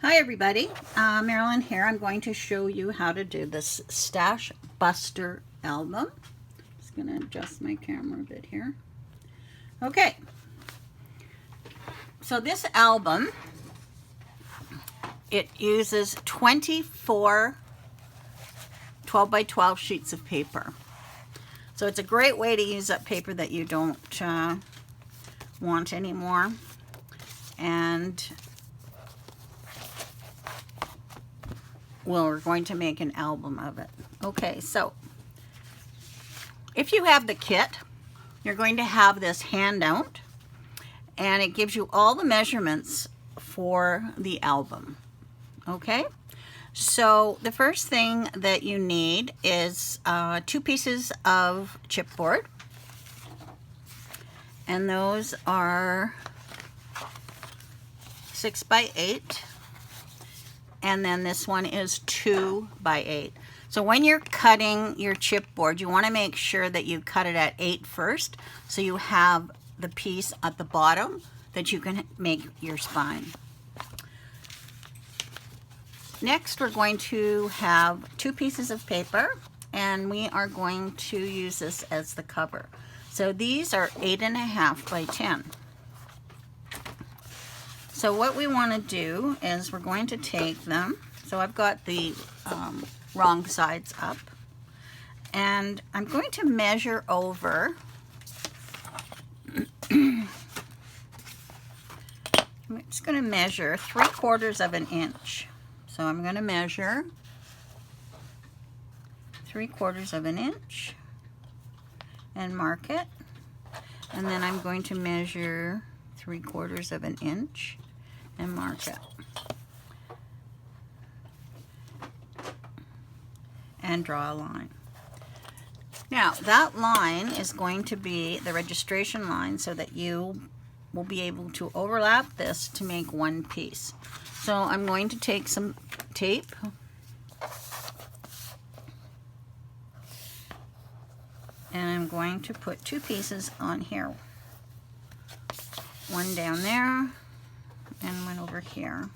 Hi everybody, Marilyn here. I'm going to show you how to do this Stash Buster album. Just going to adjust my camera a bit here. Okay, so this album, it uses 24 12 by 12 sheets of paper. So it's a great way to use up paper that you don't want anymore. And we're going to make an album of it. Okay, so if you have the kit, you're going to have this handout, and it gives you all the measurements for the album. Okay, so the first thing that you need is 2 pieces of chipboard, and those are 6 by 8. And then this one is 2 by 8. So when you're cutting your chipboard, you want to make sure that you cut it at 8 first, so you have the piece at the bottom that you can make your spine. Next, we're going to have 2 pieces of paper, and we are going to use this as the cover. So these are 8.5 by 10. So what we want to do is we're going to take them. So I've got the wrong sides up, and I'm going to measure over. I'm just going to measure 3/4 of an inch. So I'm going to measure 3/4 of an inch and mark it, and then I'm going to measure 3/4 of an inch and mark it, and draw a line. Now that line is going to be the registration line, so that you will be able to overlap this to make one piece. So I'm going to take some tape and I'm going to put 2 pieces on here, one down there and one over here.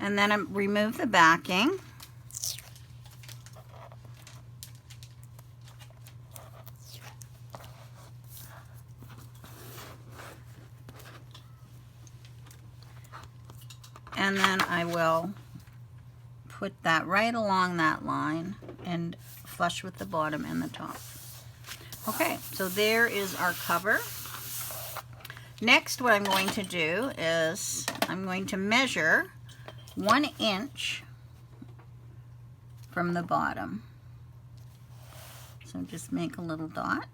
And then I remove the backing. And then I will put that right along that line and flush with the bottom and the top. Okay, so there is our cover. Next, what I'm going to do is I'm going to measure 1 inch from the bottom. So just make a little dot.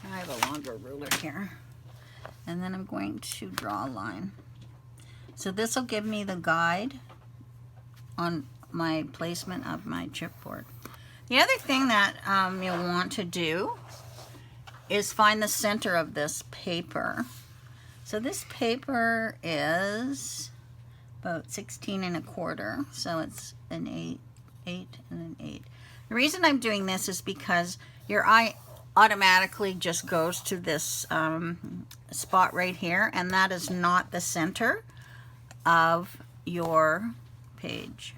I have a longer ruler here. And then I'm going to draw a line. So this will give me the guide on my placement of my chipboard. The other thing that you'll want to do is find the center of this paper. So this paper is about 16 1/4, so it's an 8 and an 8. The reason I'm doing this is because your eye automatically just goes to this spot right here, and that is not the center of your page.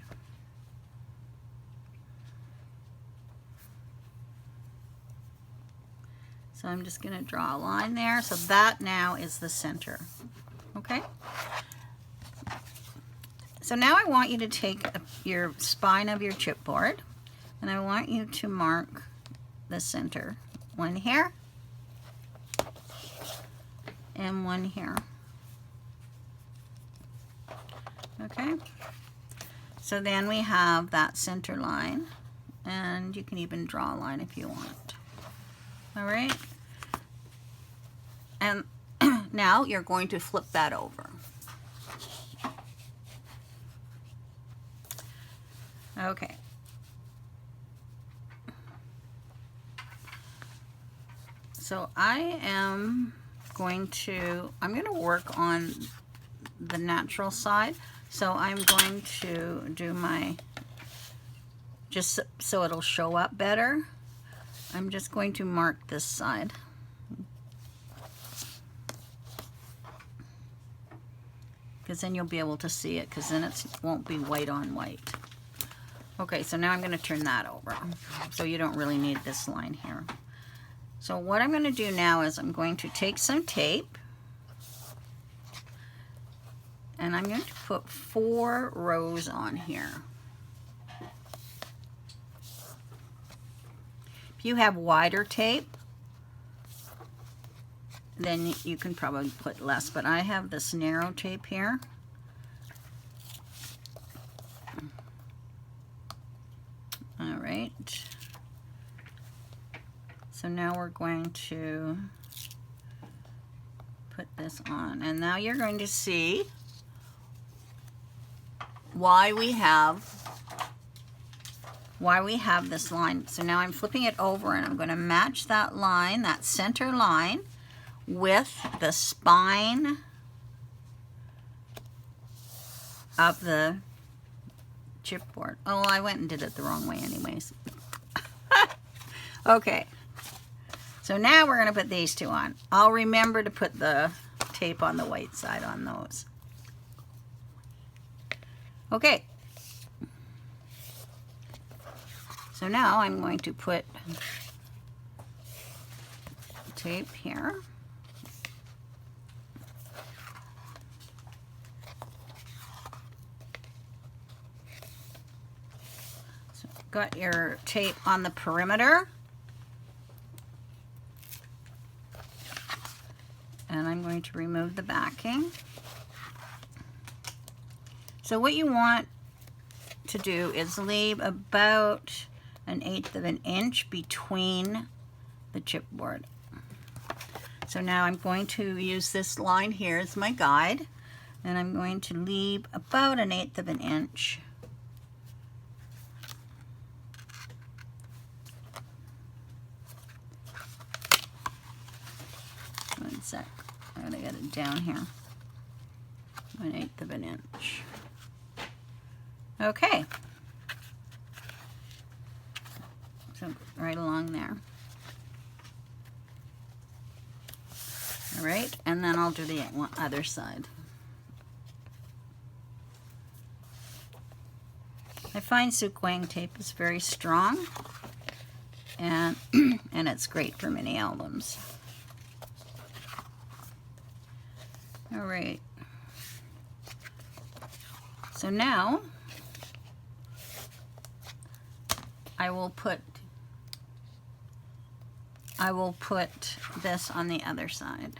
So I'm just going to draw a line there. So that now is the center. Okay? So now I want you to take your spine of your chipboard, and I want you to mark the center. One here and one here. Okay? So then we have that center line, and you can even draw a line if you want. All right? And now you're going to flip that over. Okay. So I'm going to work on the natural side. So I'm going to do my just so it'll show up better, I'm just going to mark this side. Because then you'll be able to see it, because then it won't be white on white. Okay, so now I'm going to turn that over. So you don't really need this line here. So what I'm going to do now is I'm going to take some tape, and I'm going to put 4 rows on here. If you have wider tape, then you can probably put less, but I have this narrow tape here. All right. So now we're going to put this on, and now you're going to see why we have this line. So now I'm flipping it over, and I'm going to match that line, that center line, with the spine of the chipboard. Oh, I went and did it the wrong way anyways. Okay, so now we're going to put these 2 on. I'll remember to put the tape on the white side on those. Okay, so now I'm going to put tape here. So got your tape on the perimeter. And I'm going to remove the backing. So what you want to do is leave about 1/8 of an inch between the chipboard. So now I'm going to use this line here as my guide, and I'm going to leave about 1/8 of an inch. One sec, I gotta get it down here. 1/8 of an inch. Okay. So right along there. All right, and then I'll do the other side. I find Sukwang tape is very strong, and and it's great for mini albums. All right. So now I will put this on the other side.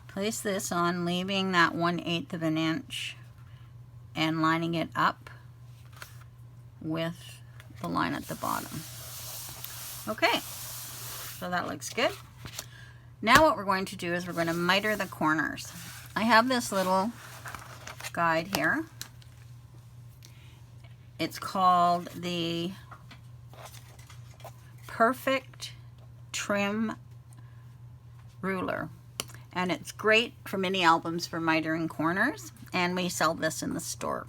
Place this on, leaving that 1/8 of an inch and lining it up with the line at the bottom. Okay, so that looks good. Now what we're going to do is we're going to miter the corners. I have this little guide here. It's called the Perfect Trim Ruler. And it's great for mini albums for mitering corners. And we sell this in the store.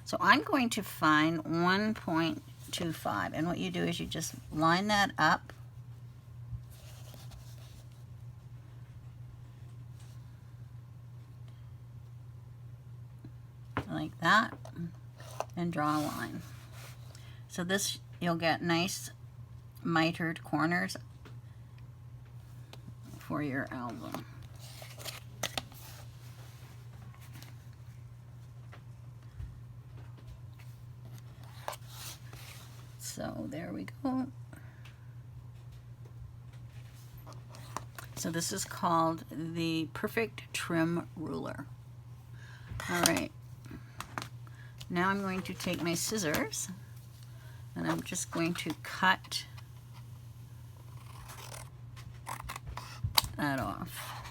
So I'm going to find 1.25. And what you do is you just line that up. Like that, and draw a line. So this, you'll get nice mitered corners for your album. So there we go. So this is called the Perfect Trim Ruler. All right. Now I'm going to take my scissors, and I'm just going to cut that off.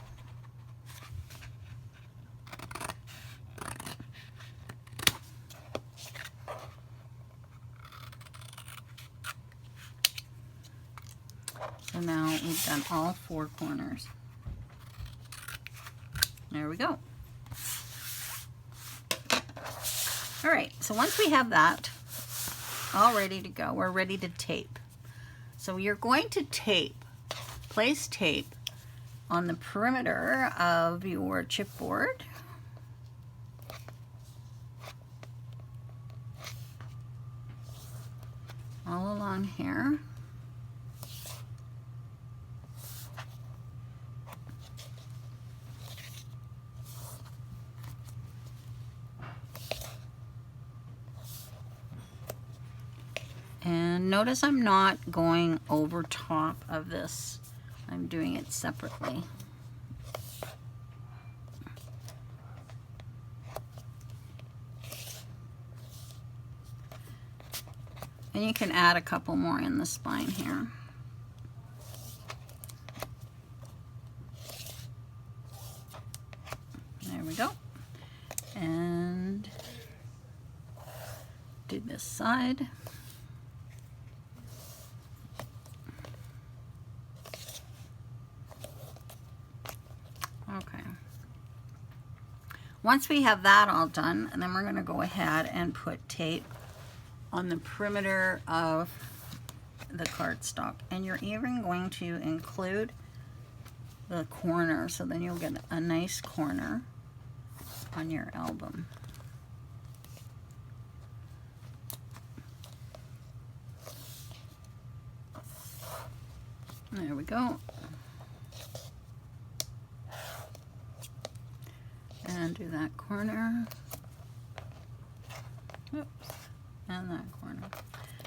So now that you've done all 4 corners. There we go. All right, so once we have that all ready to go, we're ready to tape. So you're going to place tape on the perimeter of your chipboard. All along here. And notice I'm not going over top of this. I'm doing it separately. And you can add a couple more in the spine here. There we go. And do this side. Okay. Once we have that all done, and then we're going to go ahead and put tape on the perimeter of the cardstock. And you're even going to include the corner, so then you'll get a nice corner on your album. There we go. And do that corner. Oops. And that corner.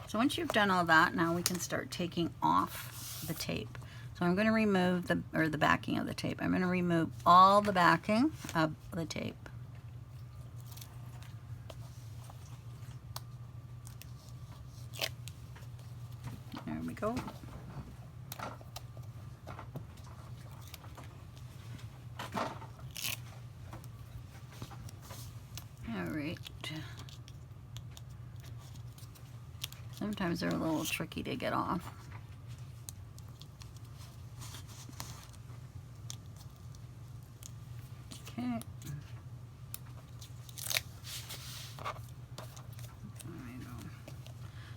So once you've done all that, now we can start taking off the tape. So I'm going to remove the backing of the tape. I'm going to remove all the backing of the tape. There we go. All right. Sometimes they're a little tricky to get off. Okay.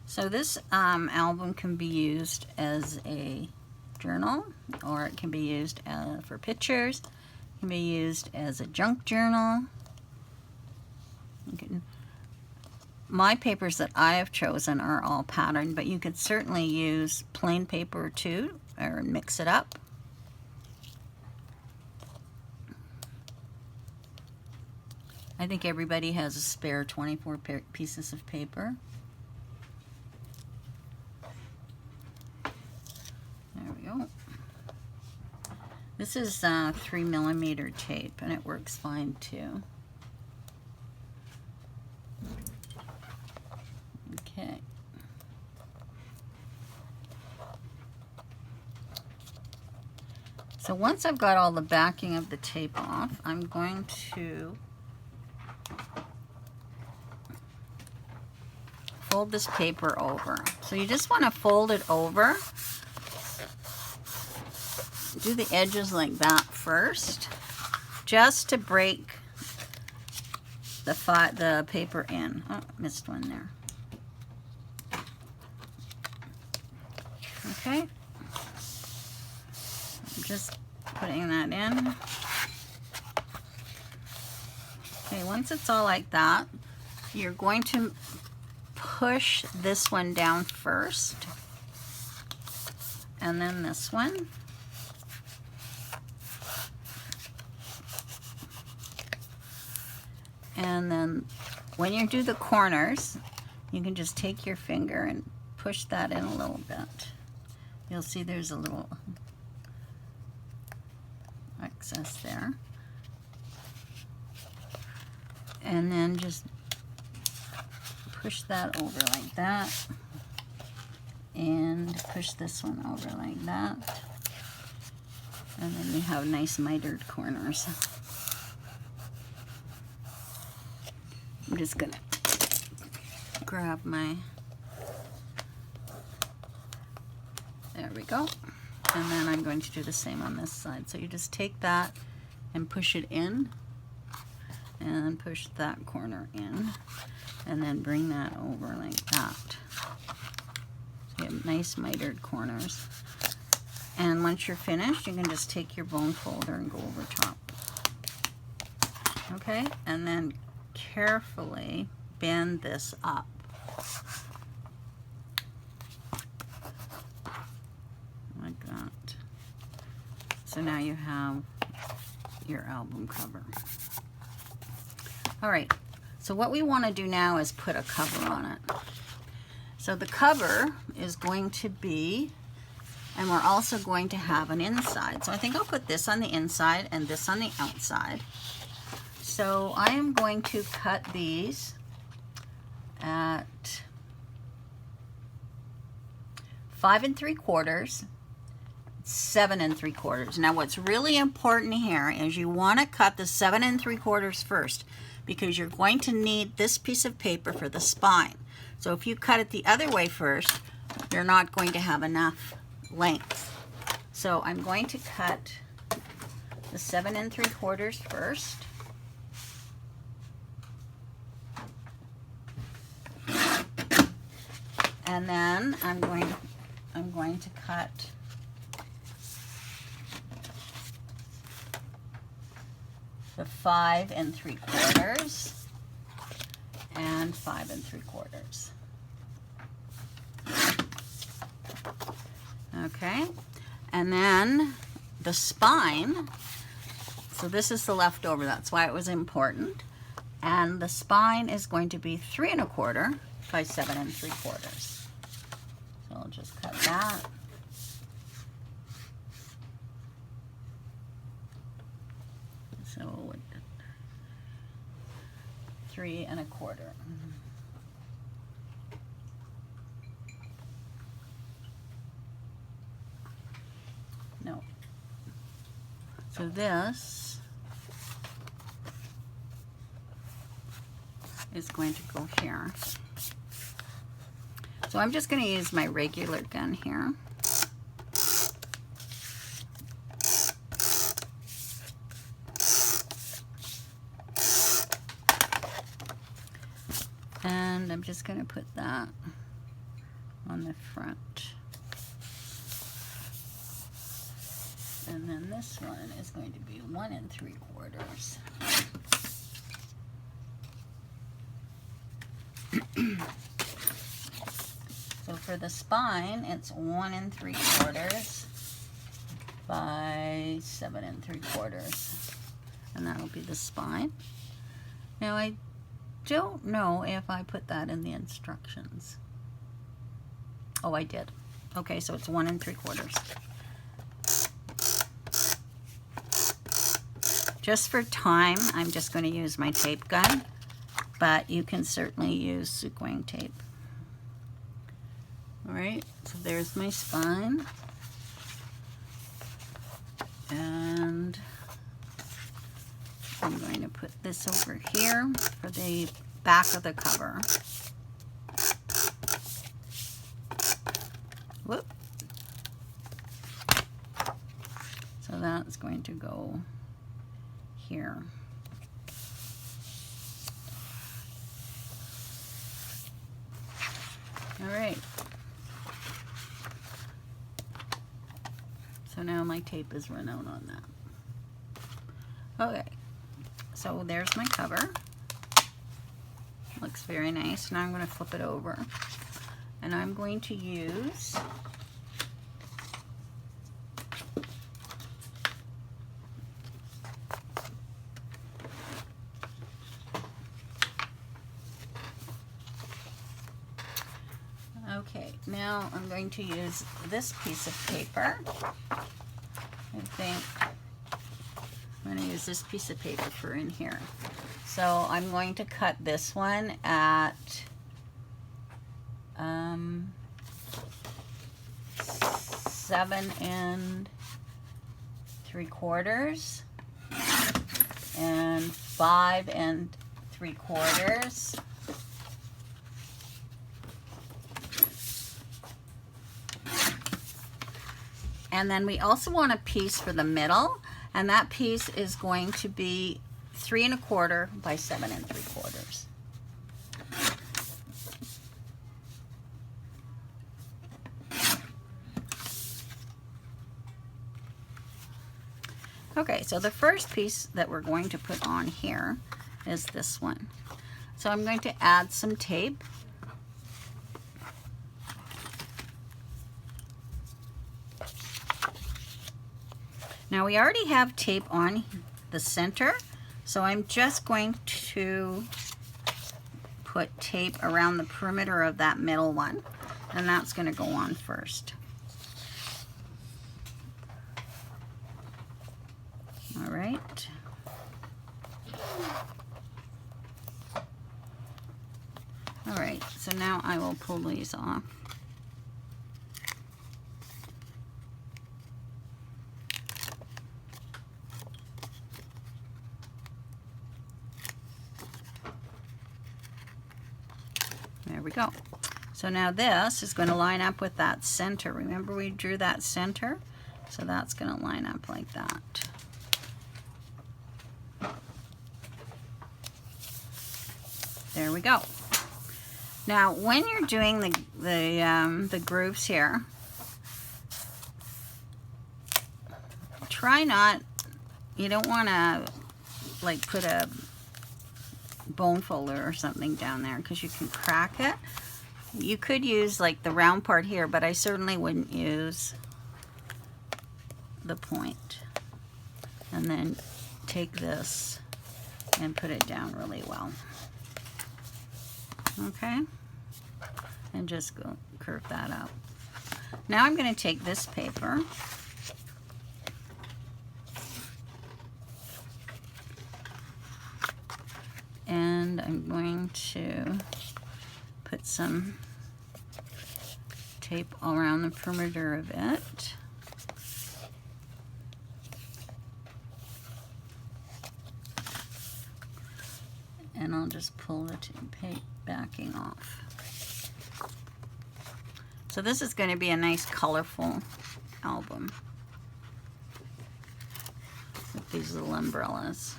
So this album can be used as a journal, or it can be used for pictures. It can be used as a junk journal. My papers that I have chosen are all patterned, but you could certainly use plain paper too, or mix it up. I think everybody has a spare 24 pieces of paper. There we go. This is 3mm tape, and it works fine too. Okay. So once I've got all the backing of the tape off, I'm going to fold this paper over. So you just want to fold it over. Do the edges like that first, just to break the paper in. Oh, missed one there. Okay. I'm just putting that in. Okay, once it's all like that, you're going to push this one down first, and then this one. And then when you do the corners, you can just take your finger and push that in a little bit. You'll see there's a little excess there. And then just push that over like that. And push this one over like that. And then you have nice mitered corners. I'm just gonna grab my, there we go. And then I'm going to do the same on this side. So you just take that and push it in, and push that corner in, and then bring that over like that. So you have nice mitered corners. And once you're finished, you can just take your bone folder and go over top. Okay, and then carefully bend this up. Like that. So now you have your album cover. All right, so what we want to do now is put a cover on it. So the cover is going to be, and we're also going to have an inside. So I think I'll put this on the inside and this on the outside. So I am going to cut these at 5 3/4, 7 3/4. Now what's really important here is you want to cut the 7 3/4 first, because you're going to need this piece of paper for the spine. So if you cut it the other way first, you're not going to have enough length. So I'm going to cut the 7 3/4 first. And then I'm going to cut the 5 3/4 and 5 3/4. Okay, and then the spine. So this is the leftover. That's why it was important. And the spine is going to be 3 1/4 by 7 3/4. So I'll just cut that. So 3 1/4. No. So this is going to go here. So I'm just going to use my regular gun here. And I'm just going to put that on the front. And then this one is going to be 1 3/4. So for the spine, it's 1 3/4 by 7 3/4. And that'll be the spine. Now I don't know if I put that in the instructions. Oh, I did. Okay, so it's 1 3/4. Just for time, I'm just going to use my tape gun, but you can certainly use Suquang tape. All right, so there's my spine. And I'm going to put this over here for the back of the cover. Whoop. So that's going to go here. All right. So now my tape is run out on that. Okay, so there's my cover. Looks very nice. Now I'm going to flip it over, and I'm going to use now I'm going to use this piece of paper. I think I'm going to use this piece of paper for in here. So I'm going to cut this one at 7 3/4 and 5 3/4. And then we also want a piece for the middle, and that piece is going to be 3 1/4 by 7 3/4. Okay, so the first piece that we're going to put on here is this one. So I'm going to add some tape. Now we already have tape on the center, so I'm just going to put tape around the perimeter of that middle one, and that's going to go on first. All right. All right, so now I will pull these off. There we go. So now this is going to line up with that center. Remember we drew that center? So that's going to line up like that. There we go. Now when you're doing the grooves here, try not, you don't want to like put a bone folder or something down there because you can crack it. You could use like the round part here, but I certainly wouldn't use the point. And then take this and put it down really well. Okay, and just go curve that out. Now I'm going to take this paper and I'm going to put some tape all around the perimeter of it. And I'll just pull the tape backing off. So this is going to be a nice colorful album with these little umbrellas.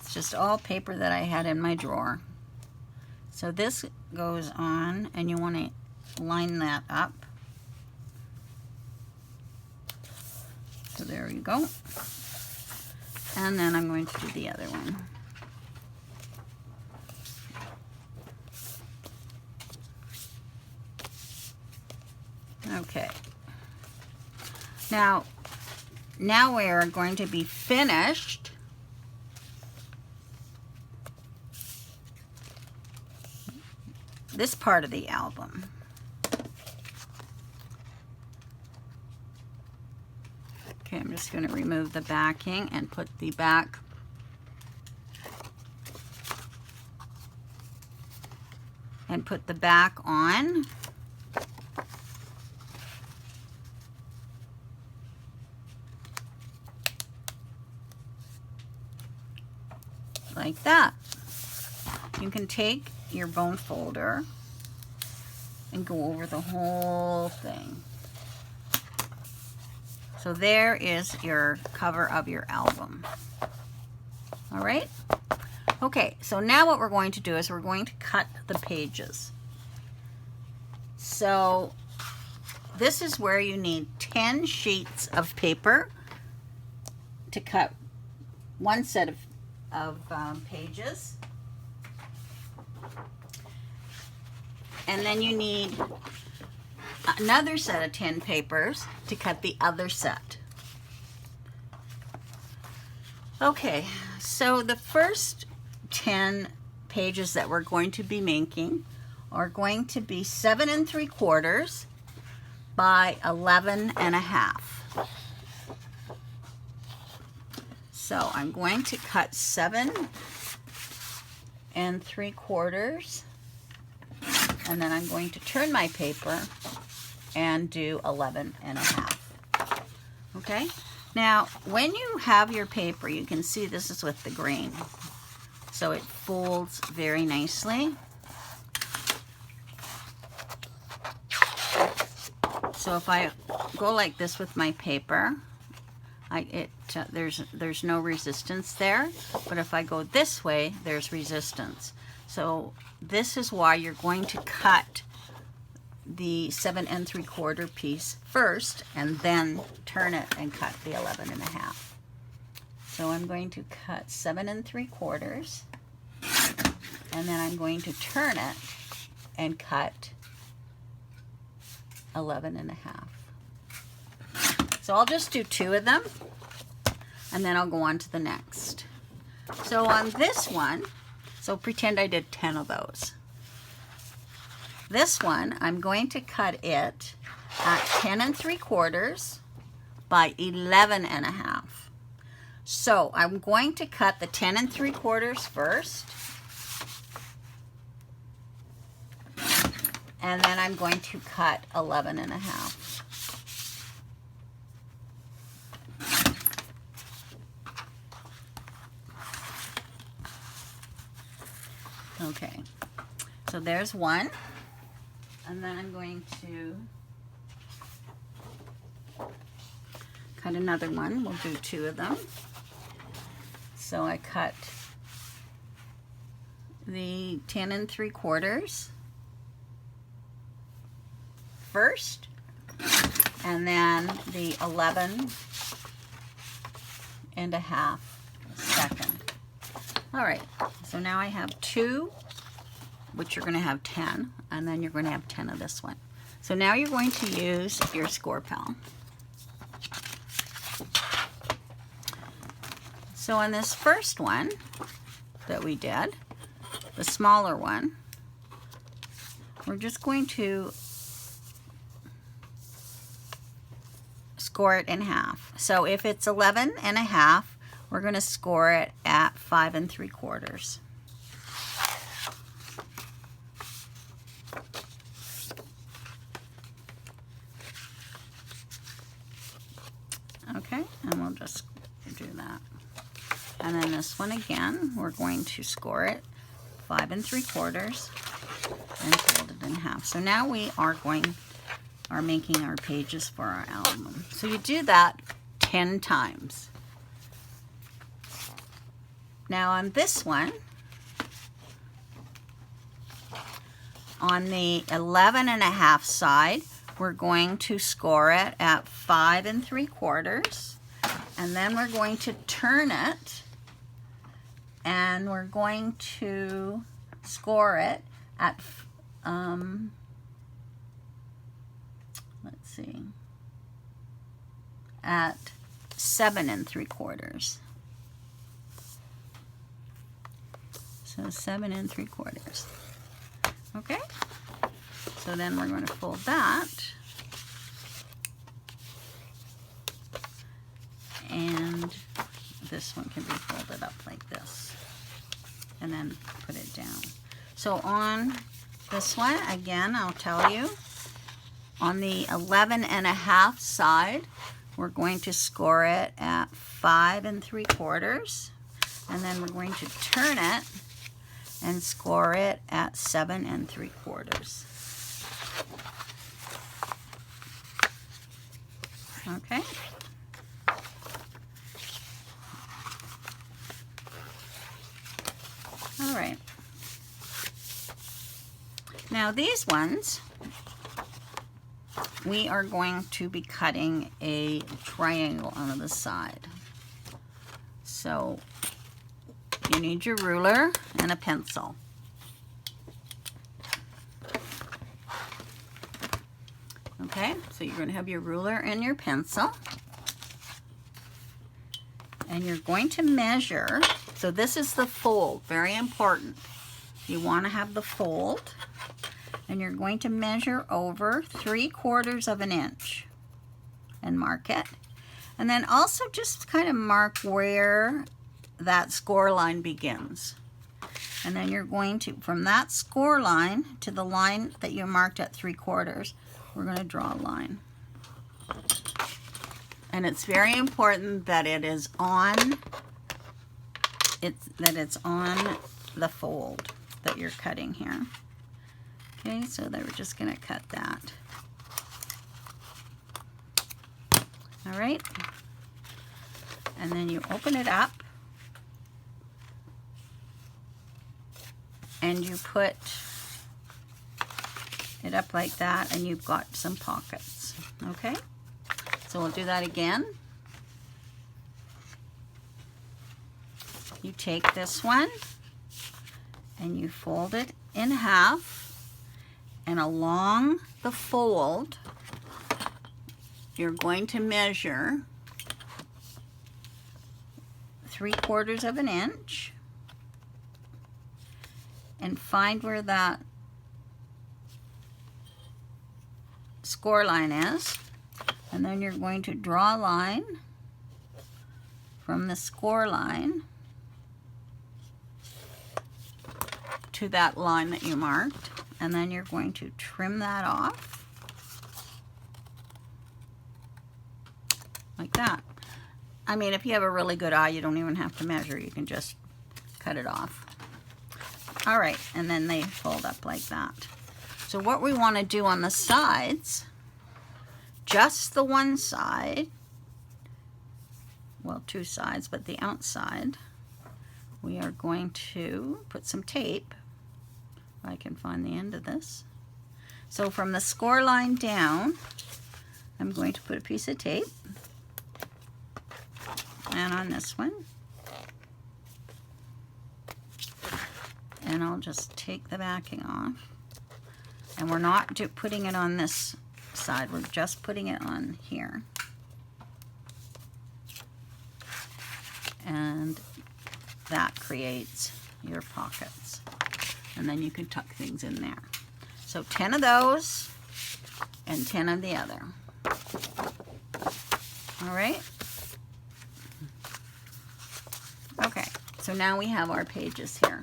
It's just all paper that I had in my drawer. So this goes on, and you want to line that up. So there you go. And then I'm going to do the other one. Okay. Now we're going to be finished. This part of the album. Okay, I'm just going to remove the backing and put the back on. Like that. You can take your bone folder and go over the whole thing. So there is your cover of your album. All right? Okay, so now what we're going to do is we're going to cut the pages. So this is where you need 10 sheets of paper to cut one set of pages. And then you need another set of 10 papers to cut the other set. Okay, so the first 10 pages that we're going to be making are going to be 7 3/4 by 11 1/2. So I'm going to cut 7 3/4, and then I'm going to turn my paper and do 11 1/2. Okay? Now, when you have your paper, you can see this is with the grain. So it folds very nicely. So if I go like this with my paper, there's no resistance there, but if I go this way, there's resistance. So this is why you're going to cut the 7 3/4 piece first and then turn it and cut the 11 1/2. So I'm going to cut 7 3/4 and then I'm going to turn it and cut 11 1/2. So I'll just do 2 of them and then I'll go on to the next. So on this one, so pretend I did 10 of those. This one, I'm going to cut it at 10 3/4 by 11 1/2. So I'm going to cut the 10 3/4 first. And then I'm going to cut 11 1/2. Okay, so there's one. And then I'm going to cut another one. We'll do 2 of them. So I cut the 10 3/4 first, and then the 11 1/2 second. All right, so now I have 2, which you're going to have 10, and then you're going to have 10 of this one. So now you're going to use your score pal. So on this first one that we did, the smaller one, we're just going to score it in half. So if it's 11 1/2, we're going to score it at 5 3/4. Okay, and we'll just do that. And then this one again, we're going to score it 5 3/4 and fold it in half. So now we are making our pages for our album. So you do that 10 times. Now on this one, on the 11 1/2 side, we're going to score it at 5 3/4, and then we're going to turn it, and we're going to score it at, let's see, at 7 3/4. So 7 3/4. Okay, so then we're going to fold that, and this one can be folded up like this, and then put it down. So on this one, again, I'll tell you, on the 11 1/2 side, we're going to score it at 5 3/4, and then we're going to turn it and score it at 7 3/4. Okay. All right. Now these ones, we are going to be cutting a triangle on the side. So you need your ruler and a pencil. Okay, so you're going to have your ruler and your pencil. And you're going to measure, so this is the fold, very important. You want to have the fold, and you're going to measure over 3/4 of an inch and mark it. And then also just kind of mark where that score line begins. And then you're going to, from that score line to the line that you marked at 3/4, we're going to draw a line. And it's very important that it is on, it's on the fold that you're cutting here. Okay, so they were just going to cut that. All right, and then you open it up and you put it up like that, and you've got some pockets. Okay, so we'll do that again. You take this one and you fold it in half, and along the fold you're going to measure 3/4 of an inch and find where that score line is, and then you're going to draw a line from the score line to that line that you marked, and then you're going to trim that off like that. I mean, if you have a really good eye, you don't even have to measure. You can just cut it off. All right, and then they fold up like that. So what we want to do on the sides, just the one side, well, two sides, but the outside, we are going to put some tape. If I can find the end of this. So from the score line down, I'm going to put a piece of tape. And on this one. And I'll just take the backing off. And we're not putting it on this side, we're just putting it on here. And that creates your pockets. And then you can tuck things in there. So 10 of those and 10 of the other. All right. Okay, so now we have our pages here.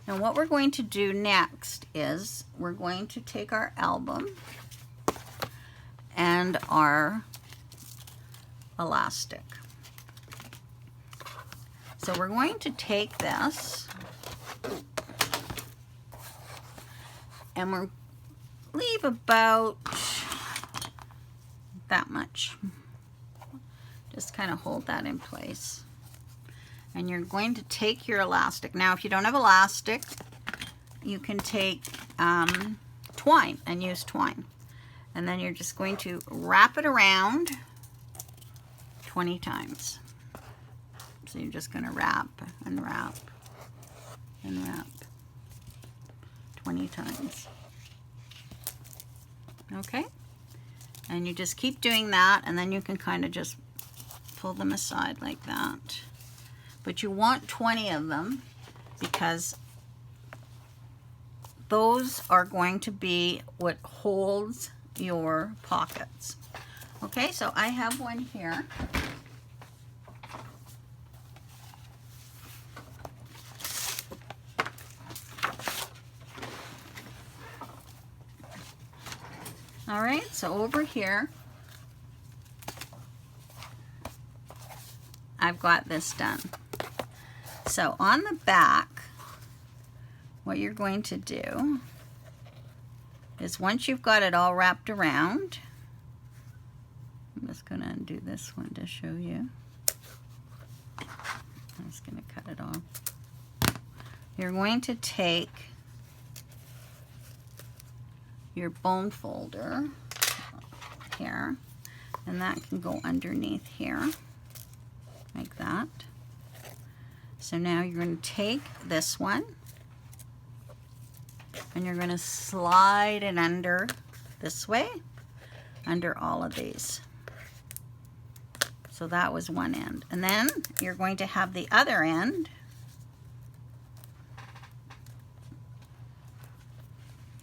Now what we're going to do next is we're going to take our album and our elastic. So we're going to take this and we'll leave about that much. Just kind of hold that in place. And you're going to take your elastic. Now, if you don't have elastic, you can take twine and use twine. And then you're just going to wrap it around 20 times. So you're just going to wrap and wrap and wrap 20 times. Okay? And you just keep doing that, and then you can kind of just pull them aside like that. But you want 20 of them because those are going to be what holds your pockets. Okay, so I have one here. All right, so over here, I've got this done. So on the back, what you're going to do is once you've got it all wrapped around, I'm just going to undo this one to show you. I'm just going to cut it off. You're going to take your bone folder here, and that can go underneath here like that. So now you're going to take this one and you're going to slide it under this way, under all of these. So that was one end. And then you're going to have the other end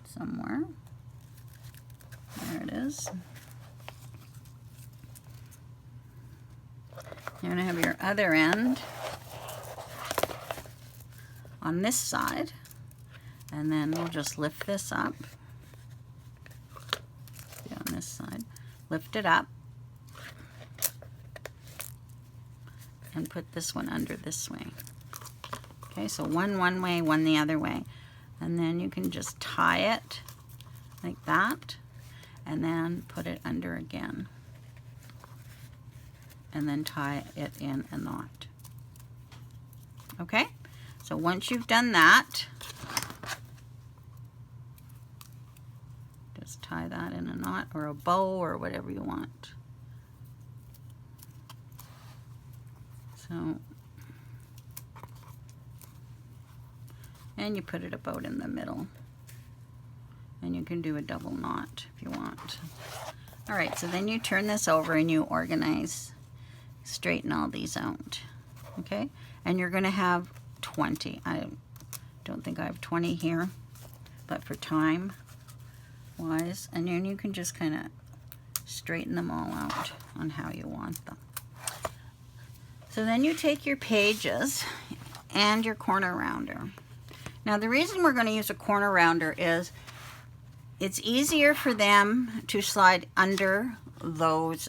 somewhere. There it is. You're going to have your other end on this side, and then we'll just lift this up. Be on this side. Lift it up and put this one under this way. Okay, so one way, one the other way. And then you can just tie it like that and then put it under again. and then tie it in a knot. Okay, so once you've done that, just tie that in a knot or a bow or whatever you want. So, and you put it about in the middle. And you can do a double knot if you want. All right, so then you turn this over and you organize, straighten all these out. Okay, and you're going to have 20. I don't think I have 20 here, but for time wise, and then you can just kind of straighten them all out on how you want them. So then you take your pages and your corner rounder. Now the reason we're going to use a corner rounder is it's easier for them to slide under those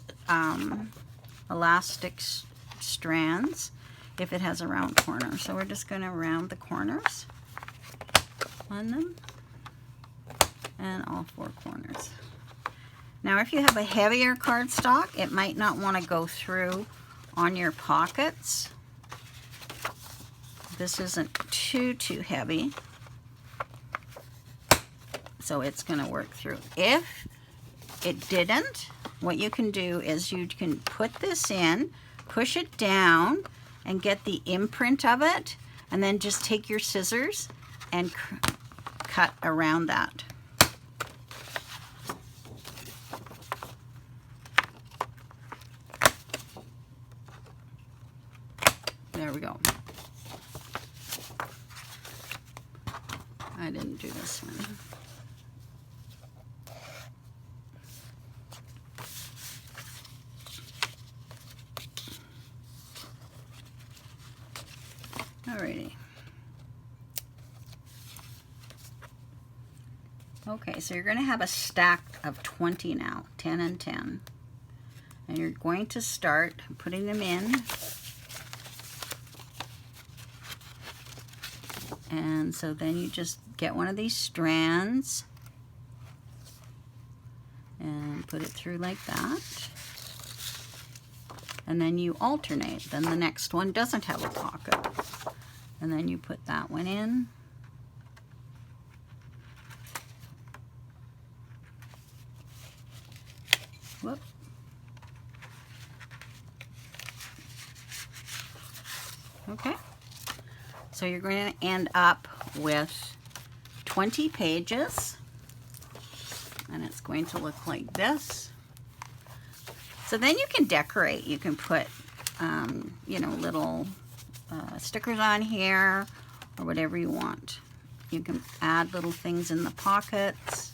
elastic strands if it has a round corner. So we're just going to round the corners on them and all 4 corners. Now if you have a heavier cardstock, it might not want to go through on your pockets. This isn't too heavy, so it's going to work through. If it didn't, what you can do is you can put this in, push it down, and get the imprint of it, and then just take your scissors and cut around that. There we go. I didn't do this one. Alrighty. Okay, so you're going to have a stack of 20 now, 10 and 10. And you're going to start putting them in. And so then you just get one of these strands and put it through like that. And then you alternate. Then the next one doesn't have a pocket. And then you put that one in. Whoop. Okay. So you're going to end up with 20 pages. And it's going to look like this. So then you can decorate. You can put, you know, little stickers on here or whatever you want. You can add little things in the pockets.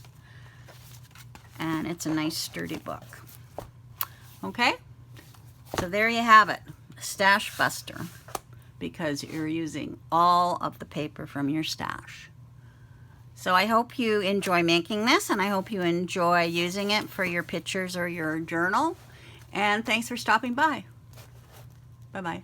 And it's a nice sturdy book. Okay? So there you have it. Stash Buster. Because you're using all of the paper from your stash. So I hope you enjoy making this, and I hope you enjoy using it for your pictures or your journal. And thanks for stopping by. Bye-bye.